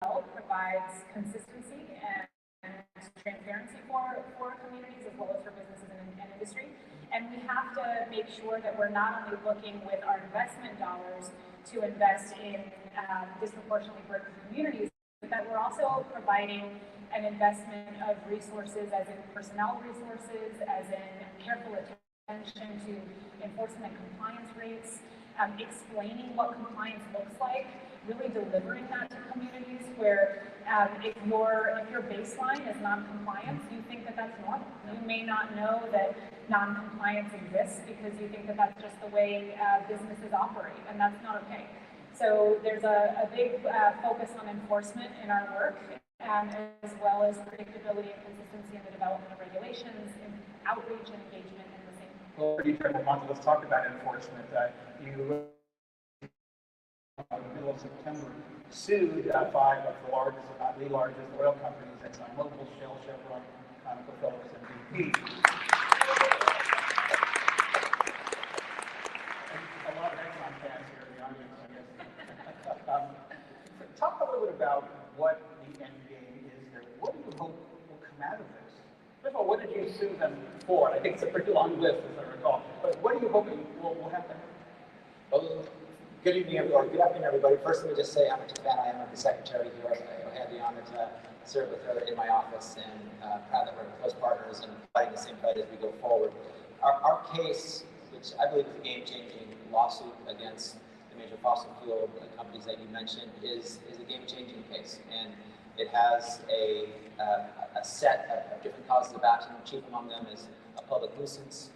provides consistency and transparency for communities as well as for businesses and industry. And we have to make sure that we're not only looking with our investment dollars to invest in disproportionately burdened communities, but that we're also providing an investment of resources, as in personnel resources, as in careful attention to enforcement and compliance rates, explaining what compliance looks like, really delivering that to communities where if your baseline is non-compliance, you think that that's normal. You may not know that non-compliance exists because you think that that's just the way businesses operate, and that's not okay. So there's a big focus on enforcement in our work, as well as predictability and consistency in the development of regulations, and outreach and engagement in the same. Well, pretty triple month. Let's talk about enforcement. You in the middle of September, sued 5 of the largest, if not the largest, oil companies, ExxonMobil, Shell, Chevron, ConocoPhillips, and BP. And a lot of Exxon fans here in the audience, I guess. Talk a little bit about what the end game is here. What do you hope will come out of this? First of all, what did you sue them for? I think it's a pretty long list, as I recall. But what do you hope will happen? Well, good evening, everybody. Good afternoon, everybody. First, let me just say how much a fan I am of the secretary here. I had the honor to serve with her in my office, and proud that we're close partners and fighting the same fight as we go forward. Our case, which I believe is a game-changing lawsuit against the major fossil fuel companies that you mentioned, is a game-changing case, and it has a set of different causes of action. Chief among them is a public nuisance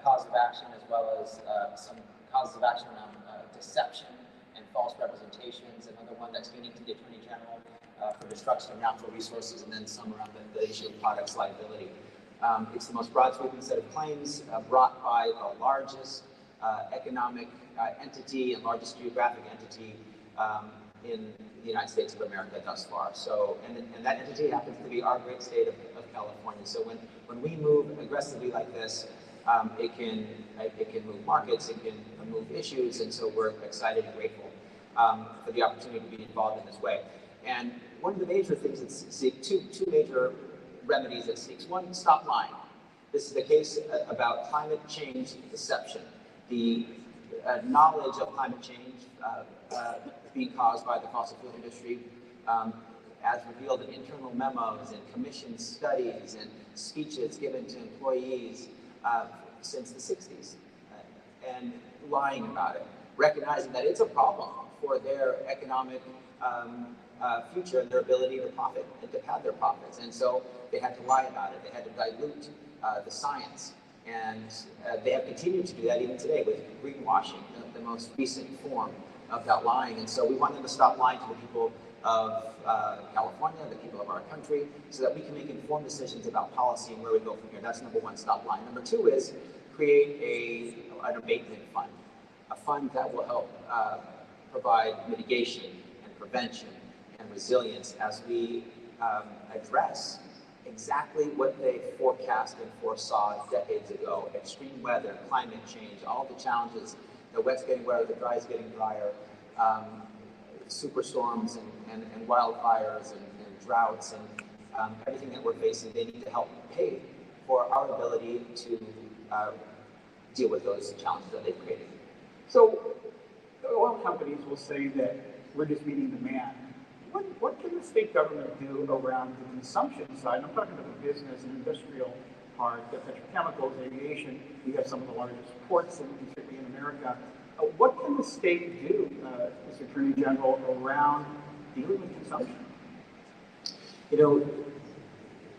cause of action, as well as some causes of action around deception and false representations. Another one that's unique to the Attorney General for destruction of natural resources, and then some around the issue of products liability. It's the most broad sweeping set of claims brought by the largest economic entity and largest geographic entity in the United States of America thus far. So, and that entity happens to be our great state of California. So when we move aggressively like this, it can move markets, it can move issues, and so we're excited and grateful for the opportunity to be involved in this way. And one of the major things that seek two major remedies that seeks. One, stop lying. This is the case about climate change deception. The knowledge of climate change being caused by the fossil fuel industry, as revealed in internal memos and commission studies and speeches given to employees since the 60s, and lying about it, recognizing that it's a problem for their economic future and their ability to profit and to pad their profits. And so they had to lie about it. They had to dilute the science. And they have continued to do that even today with greenwashing, the most recent form of that lying. And so we want them to stop lying to the people of California, the people of our country, so that we can make informed decisions about policy and where we go from here. That's number one, stop lying. Number two is create an abatement fund, a fund that will help provide mitigation and prevention and resilience as we address exactly what they forecast and foresaw decades ago: extreme weather, climate change, all the challenges. The wet's getting wetter, the dry's getting drier, superstorms and wildfires and droughts and everything that we're facing. They need to help pay for our ability to deal with those challenges that they've created. So the oil companies will say that we're just meeting demand. What can the state government do around the consumption side? I'm talking about the business and industrial part, the petrochemicals, aviation. We have some of the largest ports, particularly in America. What can the state do, Mr. Attorney General, around dealing with consumption? You know,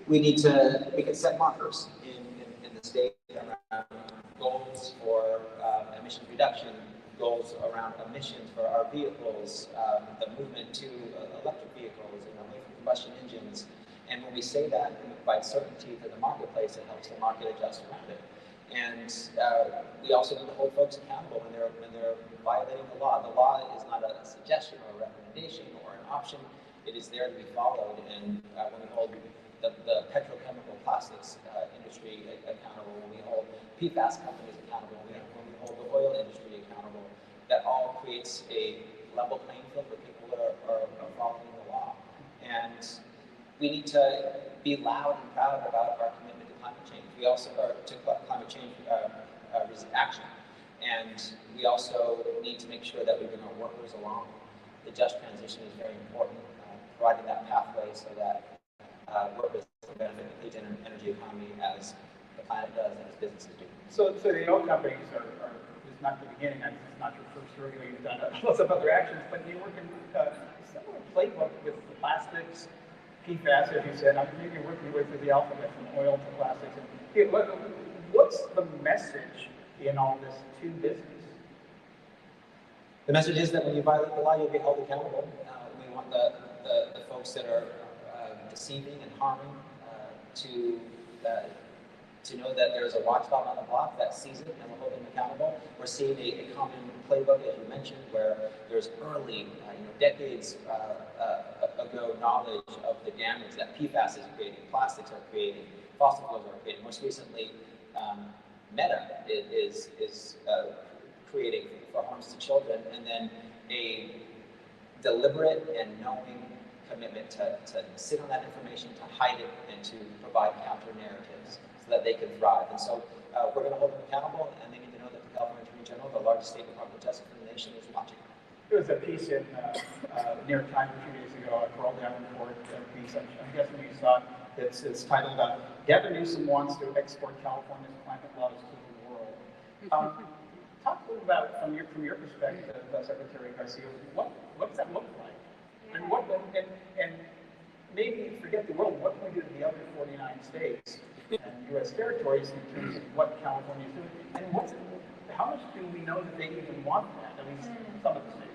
we can set markers in the state around goals for emission reduction, goals around emissions for our vehicles, the movement to electric vehicles and away from combustion engines. And when we say that, we provide certainty to the marketplace, it helps the market adjust around it. And we also need to hold folks accountable when they're violating the law. The law is not a suggestion or a recommendation or an option. It is there to be followed. And when we hold the petrochemical plastics industry accountable, when we hold PFAS companies accountable, when we hold the oil industry accountable, that all creates a level playing field where people are following the law. we need to be loud and proud about our commitment to climate change. We also are to climate change action, and we also need to make sure that we bring our workers along. The just transition is very important, providing that pathway so that workers can benefit the clean energy economy as the planet does and as businesses do. So the oil companies are it's not the beginning, it's not your first rodeo, you've done lots of other actions, but you work in a similar playbook with the plastics, PFAS, as you said. I mean, you're working your way through the alphabet from oil to plastics. And what's the message in all this to business? The message is that when you violate the law, you'll be held accountable. We want the folks that are deceiving and harming to know that there's a watchdog on the block that sees it and will hold them accountable. We're seeing a common playbook, as you mentioned, where there's early, decades ago knowledge of the damage that PFAS is creating, plastics are creating, fossil fuels are creating. Most recently, Meta is creating for harms to children, and then a deliberate and knowing commitment to sit on that information, to hide it, and to provide counter narratives so that they can thrive. And so we're going to hold them accountable, and they need to know that the California Attorney General, the largest state department of justice in the nation, is watching. There was a piece in New York Times a few days ago, a Carl Davenport piece, I'm guessing you saw it. It's titled, Gavin Newsom Wants to Export California's Climate Laws to the World. Talk a little about, from your perspective, Secretary Garcia, what does that look like? Yeah. And maybe forget the world, what can we do to the other 49 states and U.S. territories in terms of what California is doing? And how much do we know that they even want that, at least some of the states?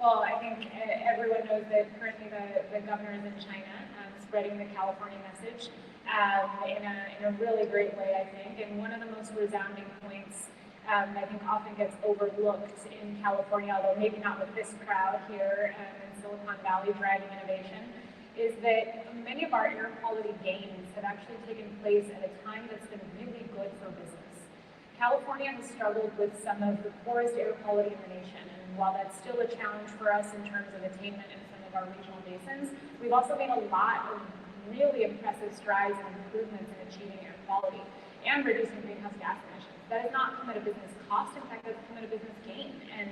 Well, I think everyone knows that currently the governor is in China, spreading the California message in a really great way, I think. And one of the most resounding points I think often gets overlooked in California, although maybe not with this crowd here in Silicon Valley driving innovation, is that many of our air quality gains have actually taken place at a time that's been really good for business. California has struggled with some of the poorest air quality in the nation, and while that's still a challenge for us in terms of attainment in some of our regional basins, we've also made a lot of really impressive strides and improvements in achieving air quality and reducing greenhouse gas emissions. That has not come at a business cost, in fact, that's come at a business gain. And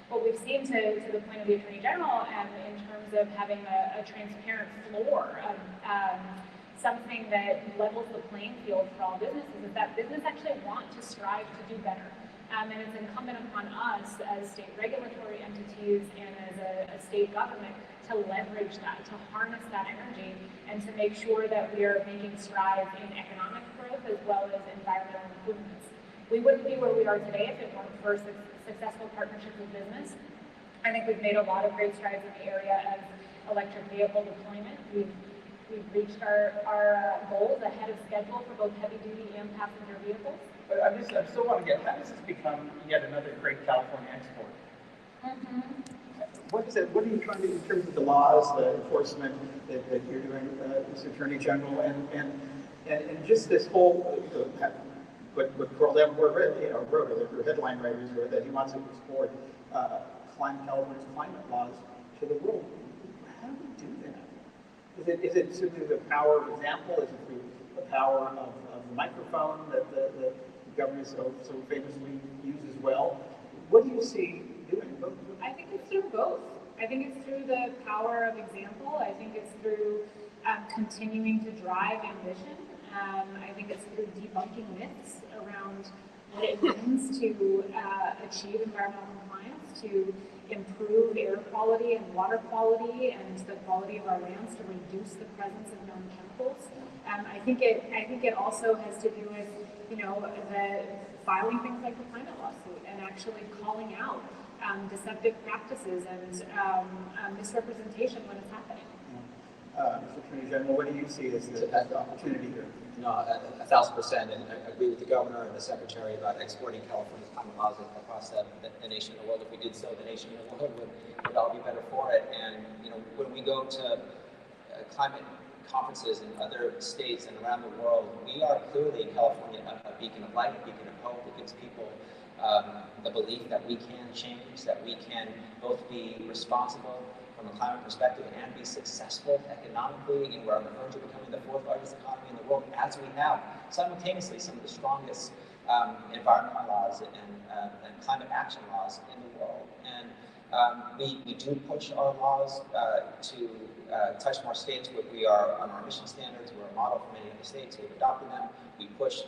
what we've seen to the point of the Attorney General in terms of having a transparent floor, something that levels the playing field for all businesses, is that business actually want to strive to do better. And it's incumbent upon us as state regulatory entities and as a state government to leverage that, to harness that energy, and to make sure that we are making strides in economic growth as well as environmental improvements. We wouldn't be where we are today if it weren't for successful partnerships with business. I think we've made a lot of great strides in the area of electric vehicle deployment. We've reached our goals ahead of schedule for both heavy duty and passenger vehicles. But I still want to get, how does this become yet another great California export? What is it? What are you trying to do in terms of the laws, the enforcement that you're doing, Mr. Attorney General, and just this whole, what Carl Davenport wrote, or the headline writers wrote, that he wants to export California's climate laws to the world. How do we do that? Is it simply the power of example? Is it through the power of the microphone that the government so famously uses well? What do you see doing both? I think it's through both. I think it's through the power of example. I think it's through continuing to drive ambition. I think it's through debunking myths around what it means to achieve environmental compliance, to improve air quality and water quality and the quality of our lands, to reduce the presence of known chemicals. I think it also has to do with the filing things like the climate lawsuit and actually calling out deceptive practices and misrepresentation when it's happening. Mr. Attorney General, what do you see as the opportunity here? No, 1,000%, and I agree with the governor and the secretary about exporting California's climate laws across the nation and the world. If we did so, the nation and the world would all be better for it. And when we go to climate conferences in other states and around the world, we are clearly in California a beacon of light, a beacon of hope. It gives people the belief that we can change, that we can both be responsible from from a climate perspective and be successful economically, and we're on the verge of becoming the 4th largest economy in the world, as we have simultaneously some of the strongest environmental laws and climate action laws in the world. And we do push our laws to touch more states. We are on our emission standards. We're a model for many other states who have adopted them. We push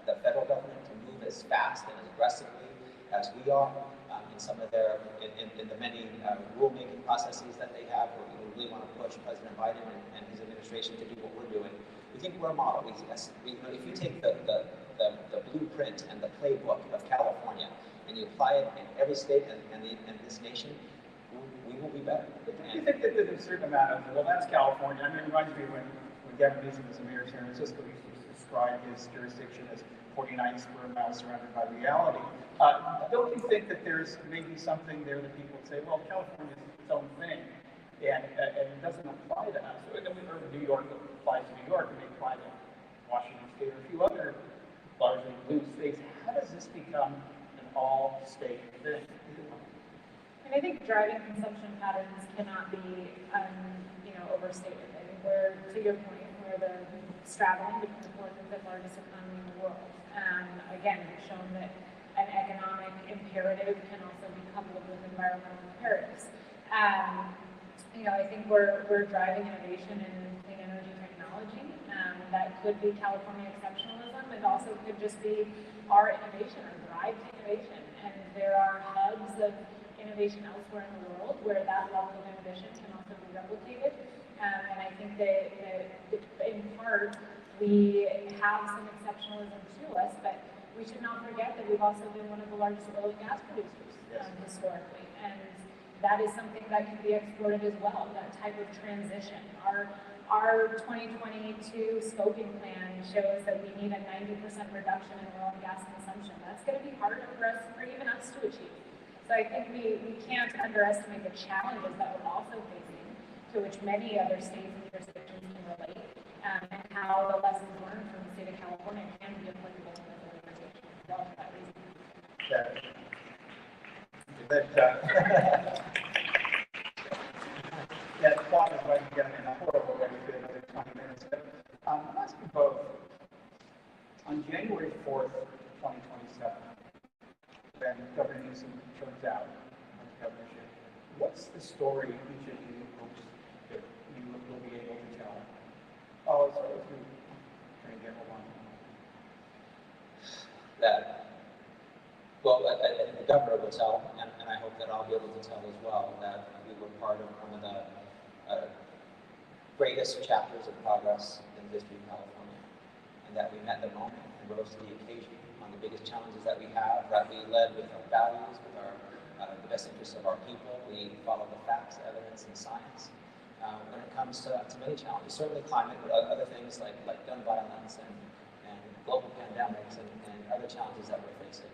the federal government to move as fast and as aggressively as we are in some of their, in the many rulemaking processes that they have, where we really want to push President Biden and his administration to do what we're doing. We think we're a model. If you take the blueprint and the playbook of California and you apply it in every state and this nation, we will be better. But do you think that there's a certain amount of, well, that's California? I mean, it reminds me when Gavin Newsom was the mayor of San Francisco, he used to describe his jurisdiction as 49 square miles surrounded by reality. Don't you think that there's maybe something there that people would say, well, California is its own thing, and it doesn't apply to us? Or New York applies to New York, and they apply to Washington State or a few other largely blue states. How does this become an all-state thing? And I think driving consumption patterns cannot be, overstated. I think we're, to your point, we're the straddling between the 4th and 5th largest economy in the world. Again, we've shown that an economic imperative can also be coupled with environmental imperatives. I think we're driving innovation in clean energy technology. That could be California exceptionalism. It also could just be our innovation, our drive to innovation. And there are hubs of innovation elsewhere in the world where that level of ambition can also be replicated. And I think that in part, we have some exceptionalism to us, but we should not forget that we've also been one of the largest oil and gas producers historically. And that is something that can be exploited as well, that type of transition. Our 2022 scoping plan shows that we need a 90% reduction in oil and gas consumption. That's going to be harder for even us to achieve. So I think we can't underestimate the challenges that we're also facing, to which many other states and jurisdictions can relate, and how the lessons learned from the state of California can be applicable to this organization as well for that reason. The clock is running again in a horrible way for another 20 minutes. But I'm asking both. On January 4th, 2027, when Governor Newsom turns out on the governorship, what's the story each of you hopes that you will be able to tell? Oh, sorry, let's do Attorney General one. I think the governor will tell, and I hope that I'll be able to tell as well, that we were part of one of the greatest chapters of progress in the history of California, and that we met the moment and rose to the occasion on the biggest challenges that we have, that we led with our values, with the best interests of our people. We followed the facts, evidence, and science when it comes to many challenges, certainly climate, but other things like gun violence and global pandemics and other challenges that we're facing.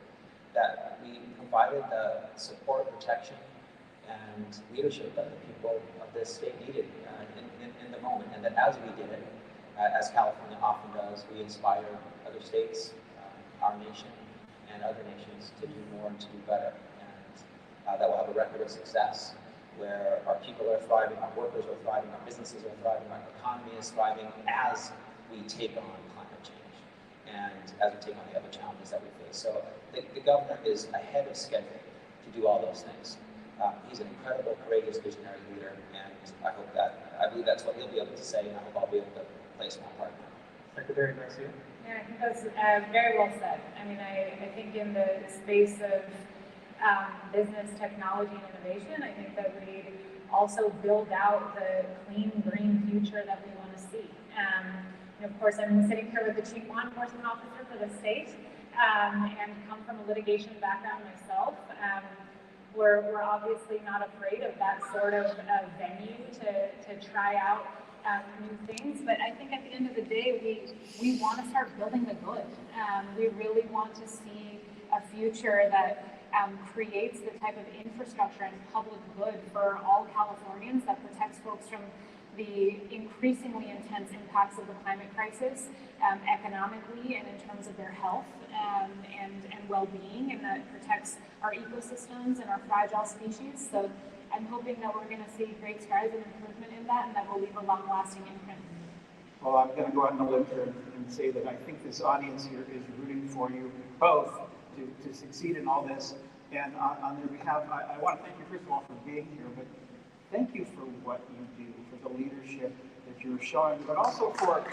That we provided the support, protection, and leadership that the people of this state needed in the moment, and that as we did it, as California often does, we inspired other states, our nation, and other nations to do more and to do better, and that will have a record of success where our people are thriving, our workers are thriving, our businesses are thriving, our economy is thriving as we take on climate change and as we take on the other challenges that we face. So the governor is ahead of schedule to do all those things. He's an incredible, courageous, visionary leader, and I believe that's what he'll be able to say, and I hope I'll be able to play a small part in that. Secretary Garcia? Yeah, I think that's very well said. I mean, I think in the space of business, technology, and innovation, I think that we also build out the clean, green future that we want to see. And of course, I'm sitting here with the Chief Law Enforcement Officer for the state, and come from a litigation background myself. We're obviously not afraid of that sort of venue to try out new things, but I think at the end of the day, we want to start building the good. We really want to see a future that creates the type of infrastructure and public good for all Californians that protects folks from the increasingly intense impacts of the climate crisis, economically and in terms of their health and well-being, and that protects our ecosystems and our fragile species. So I'm hoping that we're going to see great strides and improvement in that, and that will leave a long-lasting imprint. Well, I'm going to go out on a limb here and say that I think this audience here is rooting for you both to succeed in all this. And on their behalf, I want to thank you, first of all, for being here, but thank you for what you do, for the leadership that you're showing, but also for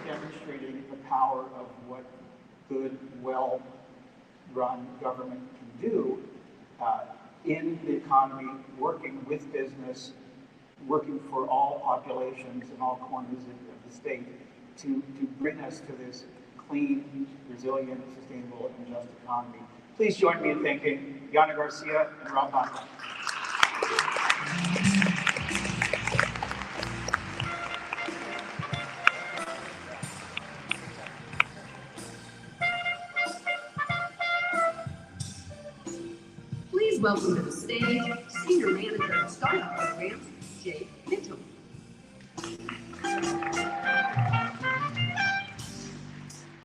demonstrating the power of what good, well-run government can do in the economy, working with business, working for all populations in all corners of the state to bring us to this clean, resilient, sustainable, and just economy. Please join me in thanking Yana Garcia and Rob Bonner. Please welcome to the stage Senior Manager of Startup Programs, Jake